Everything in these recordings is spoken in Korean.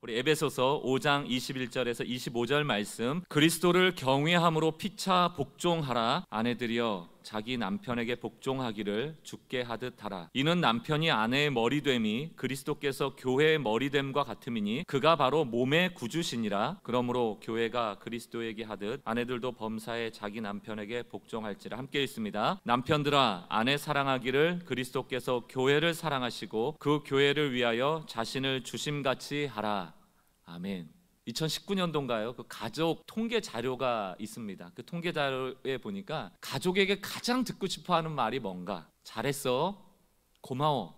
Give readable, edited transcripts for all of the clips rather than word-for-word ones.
우리 에베소서 5장 21절에서 25절 말씀, 그리스도를 경외함으로 피차 복종하라. 아내들이여 자기 남편에게 복종하기를 주께 하듯 하라. 이는 남편이 아내의 머리됨이 그리스도께서 교회의 머리됨과 같음이니 그가 바로 몸의 구주시니라. 그러므로 교회가 그리스도에게 하듯 아내들도 범사에 자기 남편에게 복종할지라. 함께 읽습니다. 남편들아 아내 사랑하기를 그리스도께서 교회를 사랑하시고 그 교회를 위하여 자신을 주심같이 하라. 아멘. 2019년도인가요? 그 가족 통계 자료가 있습니다. 그 통계 자료에 보니까 가족에게 가장 듣고 싶어하는 말이 뭔가? 잘했어, 고마워,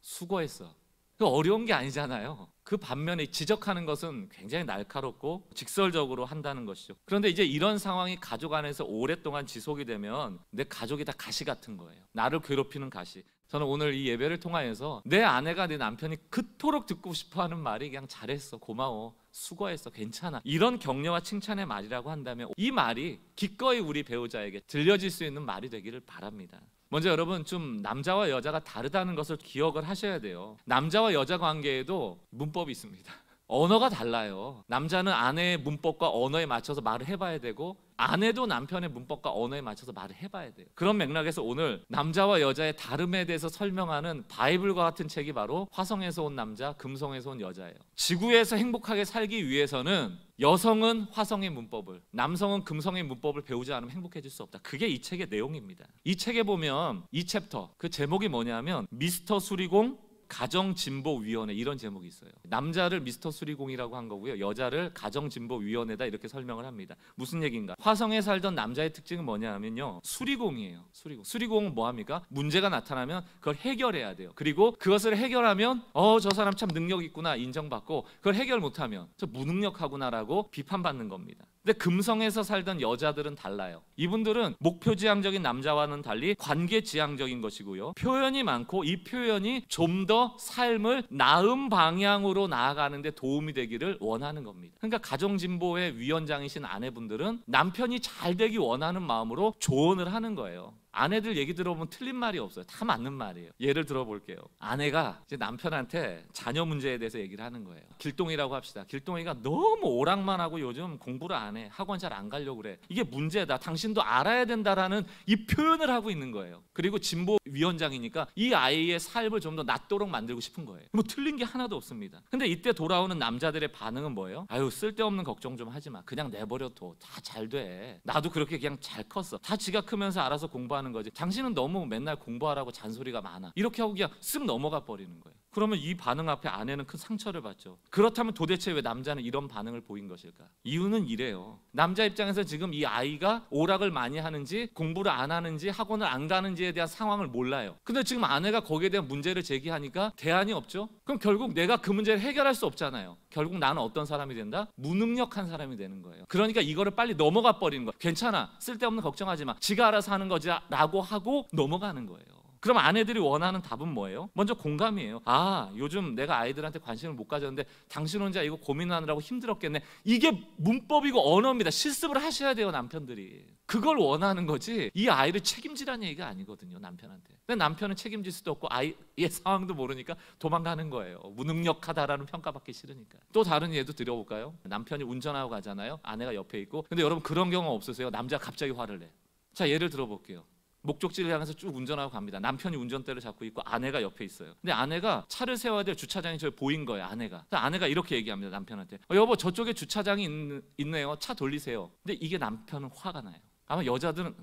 수고했어. 그 어려운 게 아니잖아요. 그 반면에 지적하는 것은 굉장히 날카롭고 직설적으로 한다는 것이죠. 그런데 이제 이런 상황이 가족 안에서 오랫동안 지속이 되면 내 가족이 다 가시 같은 거예요. 나를 괴롭히는 가시. 저는 오늘 이 예배를 통하여서 내 아내가 내 남편이 그토록 듣고 싶어하는 말이 그냥 잘했어, 고마워, 수고했어, 괜찮아, 이런 격려와 칭찬의 말이라고 한다면 이 말이 기꺼이 우리 배우자에게 들려질 수 있는 말이 되기를 바랍니다. 먼저 여러분, 좀 남자와 여자가 다르다는 것을 기억을 하셔야 돼요. 남자와 여자 관계에도 문법이 있습니다. 언어가 달라요. 남자는 아내의 문법과 언어에 맞춰서 말을 해봐야 되고, 아내도 남편의 문법과 언어에 맞춰서 말을 해봐야 돼요. 그런 맥락에서 오늘 남자와 여자의 다름에 대해서 설명하는 바이블과 같은 책이 바로 화성에서 온 남자, 금성에서 온 여자예요. 지구에서 행복하게 살기 위해서는 여성은 화성의 문법을, 남성은 금성의 문법을 배우지 않으면 행복해질 수 없다. 그게 이 책의 내용입니다. 이 책에 보면 이 챕터, 그 제목이 뭐냐면 미스터 수리공 가정진보위원회, 이런 제목이 있어요. 남자를 미스터 수리공이라고 한 거고요, 여자를 가정진보위원회다 이렇게 설명을 합니다. 무슨 얘기인가? 화성에 살던 남자의 특징은 뭐냐 하면요, 수리공이에요. 수리공은 뭐합니까? 문제가 나타나면 그걸 해결해야 돼요. 그리고 그것을 해결하면 저 사람 참 능력 있구나 인정받고, 그걸 해결 못하면 저 무능력하구나라고 비판받는 겁니다. 근데 금성에서 살던 여자들은 달라요. 이분들은 목표지향적인 남자와는 달리 관계지향적인 것이고요, 표현이 많고 이 표현이 좀 더 삶을 나은 방향으로 나아가는 데 도움이 되기를 원하는 겁니다. 그러니까 가정진보의 위원장이신 아내분들은 남편이 잘 되기 원하는 마음으로 조언을 하는 거예요. 아내들 얘기 들어보면 틀린 말이 없어요. 다 맞는 말이에요. 예를 들어볼게요. 아내가 이제 남편한테 자녀 문제에 대해서 얘기를 하는 거예요. 길동이라고 합시다. 길동이가 너무 오락만 하고 요즘 공부를 안 해. 학원 잘 안 가려고 그래. 이게 문제다. 당신도 알아야 된다라는 이 표현을 하고 있는 거예요. 그리고 진보위원장이니까 이 아이의 삶을 좀 더 낫도록 만들고 싶은 거예요. 뭐 틀린 게 하나도 없습니다. 근데 이때 돌아오는 남자들의 반응은 뭐예요? 아유, 쓸데없는 걱정 좀 하지 마. 그냥 내버려둬. 다 잘 돼. 나도 그렇게 그냥 잘 컸어. 다 지가 크면서 알아서 공부하는 거지. 당신은 너무 맨날 공부하라고 잔소리가 많아. 이렇게 하고 그냥 쓱 넘어가 버리는 거예요. 그러면 이 반응 앞에 아내는 큰 상처를 받죠. 그렇다면 도대체 왜 남자는 이런 반응을 보인 것일까? 이유는 이래요. 남자 입장에서 지금 이 아이가 오락을 많이 하는지 공부를 안 하는지 학원을 안 가는지에 대한 상황을 몰라요. 근데 지금 아내가 거기에 대한 문제를 제기하니까 대안이 없죠. 그럼 결국 내가 그 문제를 해결할 수 없잖아요. 결국 나는 어떤 사람이 된다? 무능력한 사람이 되는 거예요. 그러니까 이거를 빨리 넘어가 버리는 거예요. 괜찮아, 쓸데없는 걱정하지 마, 지가 알아서 하는 거지 라고 하고 넘어가는 거예요. 그럼 아내들이 원하는 답은 뭐예요? 먼저 공감이에요. 아, 요즘 내가 아이들한테 관심을 못 가졌는데 당신 혼자 이거 고민하느라고 힘들었겠네. 이게 문법이고 언어입니다. 실습을 하셔야 돼요, 남편들이. 그걸 원하는 거지 이 아이를 책임지라는 얘기가 아니거든요, 남편한테. 근데 남편은 책임질 수도 없고 아이의 상황도 모르니까 도망가는 거예요. 무능력하다라는 평가받기 싫으니까. 또 다른 예도 드려볼까요? 남편이 운전하고 가잖아요. 아내가 옆에 있고. 근데 여러분 그런 경우 없으세요? 남자가 갑자기 화를 내. 자, 예를 들어볼게요. 목적지를 향해서 쭉 운전하고 갑니다. 남편이 운전대를 잡고 있고 아내가 옆에 있어요. 근데 아내가 차를 세워야 될 주차장이 저기 보인 거예요. 아내가 이렇게 얘기합니다, 남편한테. 여보, 저쪽에 주차장이 있네요. 차 돌리세요. 근데 이게 남편은 화가 나요. 아마 여자들은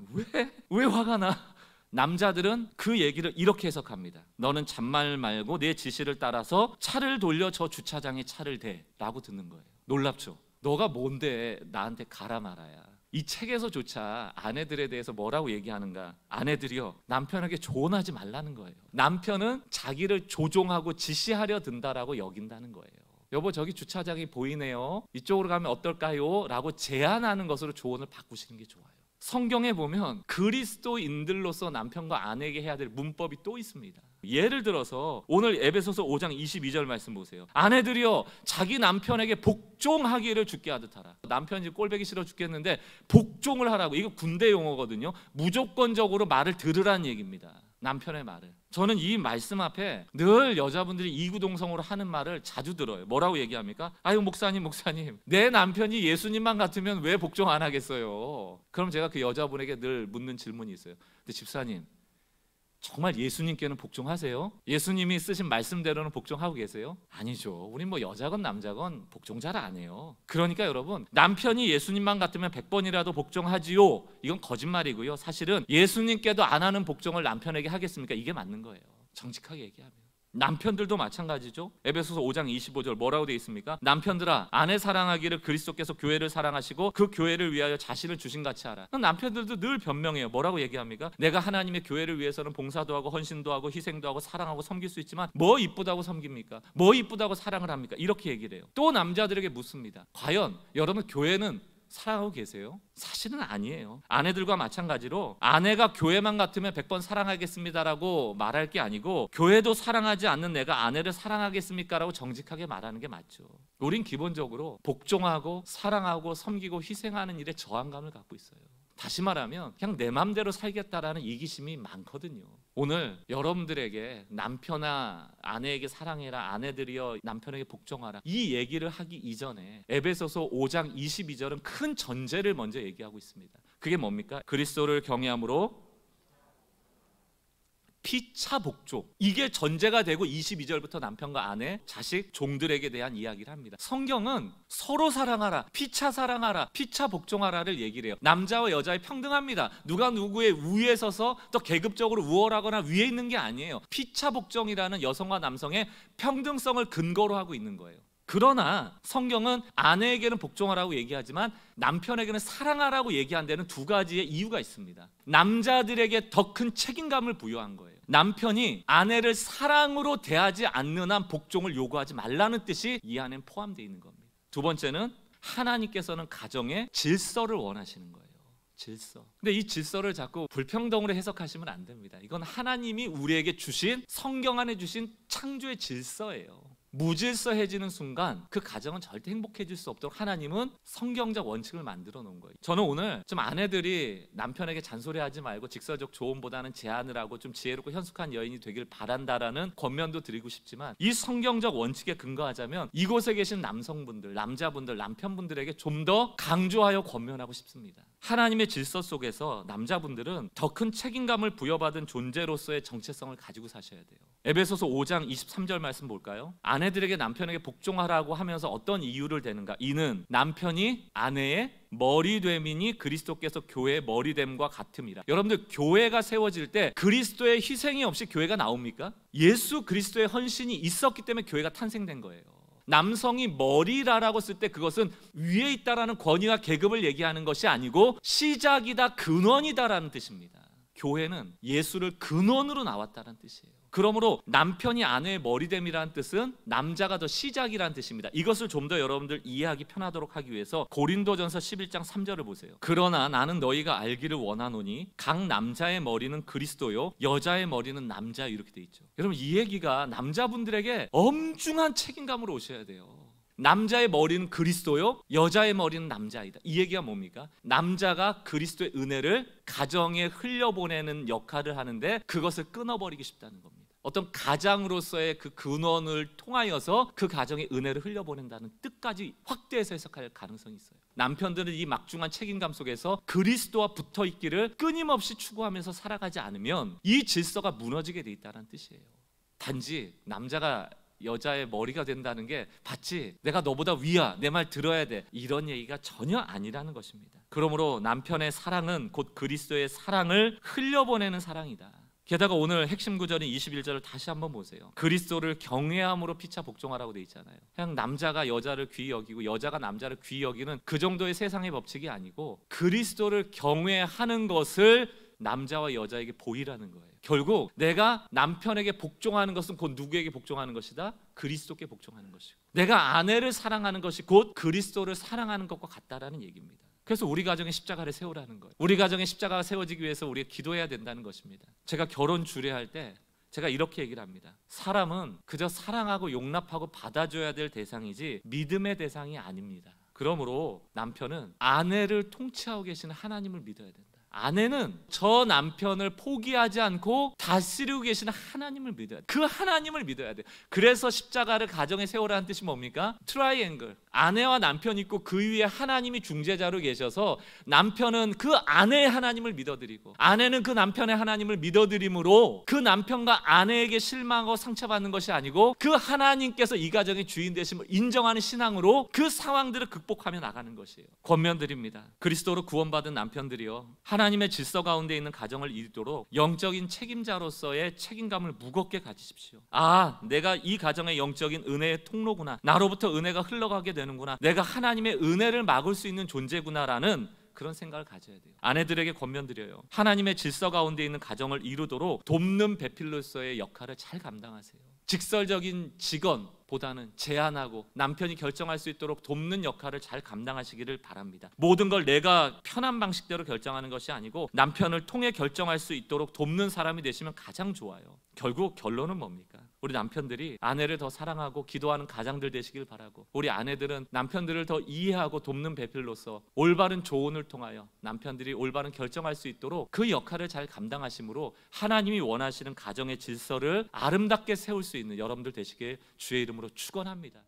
왜 화가 나? 남자들은 그 얘기를 이렇게 해석합니다. 너는 잔말 말고 내 지시를 따라서 차를 돌려 저 주차장에 차를 대 라고 듣는 거예요. 놀랍죠? 너가 뭔데 나한테 가라 말아야. 이 책에서조차 아내들에 대해서 뭐라고 얘기하는가? 아내들이요, 남편에게 조언하지 말라는 거예요. 남편은 자기를 조종하고 지시하려 든다라고 여긴다는 거예요. 여보, 저기 주차장이 보이네요. 이쪽으로 가면 어떨까요? 라고 제안하는 것으로 조언을 바꾸시는 게 좋아요. 성경에 보면 그리스도인들로서 남편과 아내에게 해야 될 문법이 또 있습니다. 예를 들어서 오늘 에베소서 5장 22절 말씀 보세요. 아내들이여 자기 남편에게 복종하기를 주께 하듯 하라. 남편이 꼴보기 싫어 죽겠는데 복종을 하라고. 이거 군대 용어거든요. 무조건적으로 말을 들으라는 얘기입니다. 남편의 말을. 저는 이 말씀 앞에 늘 여자분들이 이구동성으로 하는 말을 자주 들어요. 뭐라고 얘기합니까? 아유 목사님 내 남편이 예수님만 같으면 왜 복종 안 하겠어요? 그럼 제가 그 여자분에게 늘 묻는 질문이 있어요. 근데 집사님, 정말 예수님께는 복종하세요? 예수님이 쓰신 말씀대로는 복종하고 계세요? 아니죠. 우린 뭐 여자건 남자건 복종 잘 안 해요. 그러니까 여러분, 남편이 예수님만 같으면 100번이라도 복종하지요, 이건 거짓말이고요. 사실은 예수님께도 안 하는 복종을 남편에게 하겠습니까? 이게 맞는 거예요. 정직하게 얘기하면. 남편들도 마찬가지죠. 에베소서 5장 25절 뭐라고 되어 있습니까? 남편들아, 아내 사랑하기를 그리스도께서 교회를 사랑하시고 그 교회를 위하여 자신을 주신 같이 하라. 남편들도 늘 변명해요. 뭐라고 얘기합니까? 내가 하나님의 교회를 위해서는 봉사도 하고 헌신도 하고 희생도 하고 사랑하고 섬길 수 있지만 뭐 이쁘다고 섬깁니까? 뭐 이쁘다고 사랑을 합니까? 이렇게 얘기를 해요. 또 남자들에게 묻습니다. 과연 여러분 교회는 사랑하고 계세요? 사실은 아니에요. 아내들과 마찬가지로 아내가 교회만 같으면 100번 사랑하겠습니다라고 말할 게 아니고, 교회도 사랑하지 않는 내가 아내를 사랑하겠습니까? 라고 정직하게 말하는 게 맞죠. 우린 기본적으로 복종하고 사랑하고 섬기고 희생하는 일에 저항감을 갖고 있어요. 다시 말하면 그냥 내 맘대로 살겠다라는 이기심이 많거든요. 오늘 여러분들에게 남편아 아내에게 사랑해라, 아내들이여 남편에게 복종하라, 이 얘기를 하기 이전에 에베소서 5장 22절은 큰 전제를 먼저 얘기하고 있습니다. 그게 뭡니까? 그리스도를 경외함으로 피차 복종, 이게 전제가 되고 22절부터 남편과 아내, 자식, 종들에게 대한 이야기를 합니다. 성경은 서로 사랑하라, 피차 사랑하라, 피차 복종하라를 얘기를 해요. 남자와 여자의 평등합니다. 누가 누구의 위에 서서 또 계급적으로 우월하거나 위에 있는 게 아니에요. 피차 복종이라는 여성과 남성의 평등성을 근거로 하고 있는 거예요. 그러나 성경은 아내에게는 복종하라고 얘기하지만 남편에게는 사랑하라고 얘기한 데는 두 가지의 이유가 있습니다. 남자들에게 더 큰 책임감을 부여한 거예요. 남편이 아내를 사랑으로 대하지 않는 한 복종을 요구하지 말라는 뜻이 이 안에 포함되어 있는 겁니다. 두 번째는 하나님께서는 가정의 질서를 원하시는 거예요. 질서. 근데 이 질서를 자꾸 불평등으로 해석하시면 안 됩니다. 이건 하나님이 우리에게 주신, 성경 안에 주신 창조의 질서예요. 무질서해지는 순간 그 가정은 절대 행복해질 수 없도록 하나님은 성경적 원칙을 만들어 놓은 거예요. 저는 오늘 좀 아내들이 남편에게 잔소리하지 말고 직설적 조언보다는 제안을 하고 좀 지혜롭고 현숙한 여인이 되길 바란다라는 권면도 드리고 싶지만, 이 성경적 원칙에 근거하자면 이곳에 계신 남성분들, 남자분들, 남편분들에게 좀 더 강조하여 권면하고 싶습니다. 하나님의 질서 속에서 남자분들은 더 큰 책임감을 부여받은 존재로서의 정체성을 가지고 사셔야 돼요. 에베소서 5장 23절 말씀 볼까요? 아내들에게 남편에게 복종하라고 하면서 어떤 이유를 대는가? 이는 남편이 아내의 머리됨이니 그리스도께서 교회의 머리됨과 같음이라. 여러분들, 교회가 세워질 때 그리스도의 희생이 없이 교회가 나옵니까? 예수 그리스도의 헌신이 있었기 때문에 교회가 탄생된 거예요. 남성이 머리라라고 쓸 때 그것은 위에 있다라는 권위와 계급을 얘기하는 것이 아니고 시작이다, 근원이다라는 뜻입니다. 교회는 예수를 근원으로 나왔다는 뜻이에요. 그러므로 남편이 아내의 머리됨이라는 뜻은 남자가 더 시작이라는 뜻입니다. 이것을 좀 더 여러분들 이해하기 편하도록 하기 위해서 고린도전서 11장 3절을 보세요. 그러나 나는 너희가 알기를 원하노니 각 남자의 머리는 그리스도요 여자의 머리는 남자, 이렇게 돼 있죠. 여러분, 이 얘기가 남자분들에게 엄중한 책임감으로 오셔야 돼요. 남자의 머리는 그리스도요 여자의 머리는 남자이다. 이 얘기가 뭡니까? 남자가 그리스도의 은혜를 가정에 흘려보내는 역할을 하는데 그것을 끊어버리기 쉽다는 겁니다. 어떤 가장으로서의 그 근원을 통하여서 그 가정에 은혜를 흘려보낸다는 뜻까지 확대해서 해석할 가능성이 있어요. 남편들은 이 막중한 책임감 속에서 그리스도와 붙어있기를 끊임없이 추구하면서 살아가지 않으면 이 질서가 무너지게 돼 있다는 뜻이에요. 단지 남자가 여자의 머리가 된다는 게 봤지? 내가 너보다 위야, 내 말 들어야 돼, 이런 얘기가 전혀 아니라는 것입니다. 그러므로 남편의 사랑은 곧 그리스도의 사랑을 흘려보내는 사랑이다. 게다가 오늘 핵심 구절인 21절을 다시 한번 보세요. 그리스도를 경외함으로 피차 복종하라고 돼 있잖아요. 그냥 남자가 여자를 귀히 여기고 여자가 남자를 귀히 여기는 그 정도의 세상의 법칙이 아니고 그리스도를 경외하는 것을 남자와 여자에게 보이라는 거예요. 결국 내가 남편에게 복종하는 것은 곧 누구에게 복종하는 것이다? 그리스도께 복종하는 것이고, 내가 아내를 사랑하는 것이 곧 그리스도를 사랑하는 것과 같다라는 얘기입니다. 그래서 우리 가정에 십자가를 세우라는 거예요. 우리 가정에 십자가가 세워지기 위해서 우리가 기도해야 된다는 것입니다. 제가 결혼 주례할 때 제가 이렇게 얘기를 합니다. 사람은 그저 사랑하고 용납하고 받아줘야 될 대상이지 믿음의 대상이 아닙니다. 그러므로 남편은 아내를 통치하고 계시는 하나님을 믿어야 된다. 아내는 저 남편을 포기하지 않고 다스리고 계시는 하나님을 믿어야 돼. 그 하나님을 믿어야 돼. 그래서 십자가를 가정에 세우라는 뜻이 뭡니까? 트라이앵글. 아내와 남편이 있고 그 위에 하나님이 중재자로 계셔서 남편은 그 아내의 하나님을 믿어드리고 아내는 그 남편의 하나님을 믿어드림으로 그 남편과 아내에게 실망하고 상처받는 것이 아니고 그 하나님께서 이 가정의 주인 되심을 인정하는 신앙으로 그 상황들을 극복하며 나가는 것이에요. 권면드립니다. 그리스도로 구원받은 남편들이요, 하나님의 질서 가운데 있는 가정을 이루도록 영적인 책임자로서의 책임감을 무겁게 가지십시오. 아, 내가 이 가정의 영적인 은혜의 통로구나, 나로부터 은혜가 흘러가게 되는구나, 내가 하나님의 은혜를 막을 수 있는 존재구나라는 그런 생각을 가져야 돼요. 아내들에게 권면드려요. 하나님의 질서 가운데 있는 가정을 이루도록 돕는 배필로서의 역할을 잘 감당하세요. 직설적인 직원보다는 제안하고 남편이 결정할 수 있도록 돕는 역할을 잘 감당하시기를 바랍니다. 모든 걸 내가 편한 방식대로 결정하는 것이 아니고 남편을 통해 결정할 수 있도록 돕는 사람이 되시면 가장 좋아요. 결국 결론은 뭡니까? 우리 남편들이 아내를 더 사랑하고 기도하는 가장들 되시길 바라고, 우리 아내들은 남편들을 더 이해하고 돕는 배필로서 올바른 조언을 통하여 남편들이 올바른 결정할 수 있도록 그 역할을 잘 감당하심으로 하나님이 원하시는 가정의 질서를 아름답게 세울 수 있는 여러분들 되시길 주의 이름으로 축원합니다.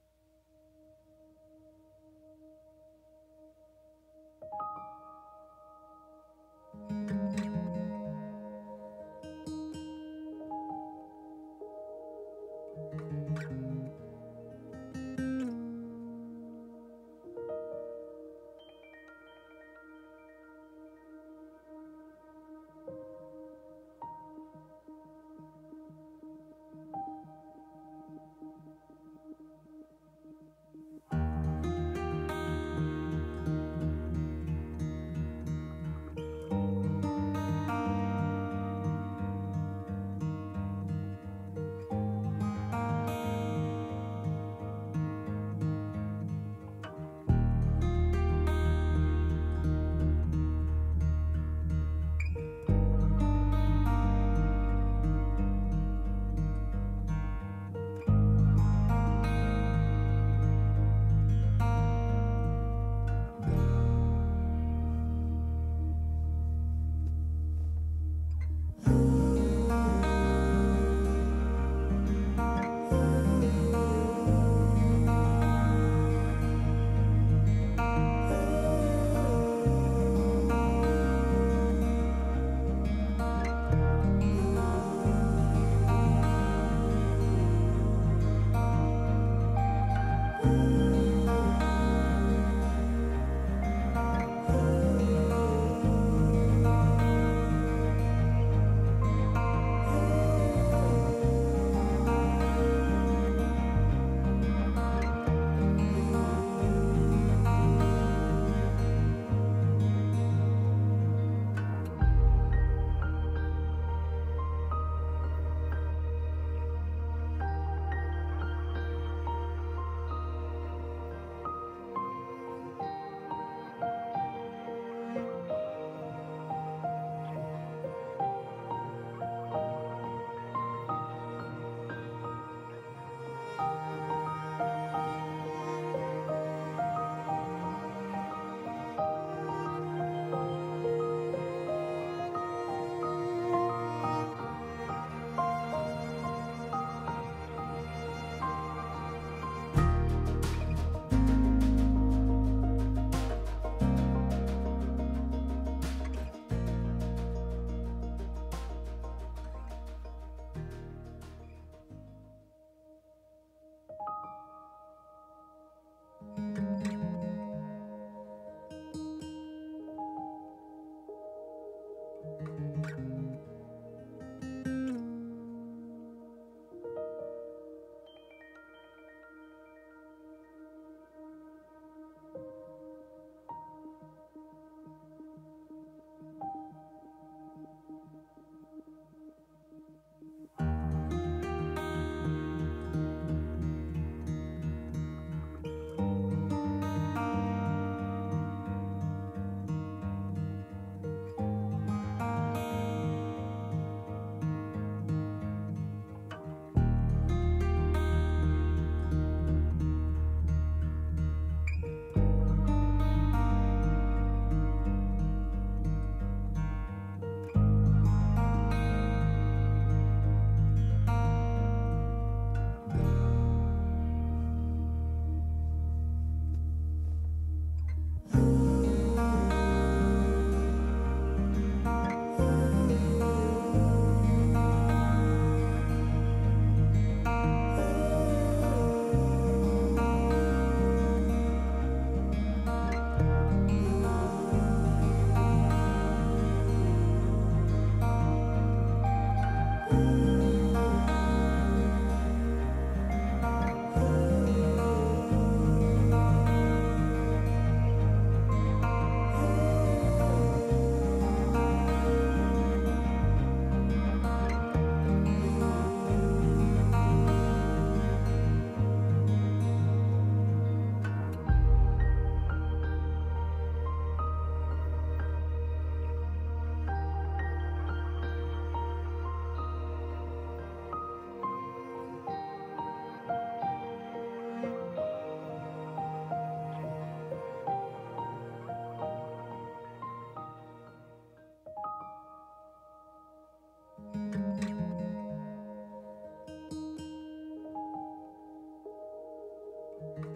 있습니다.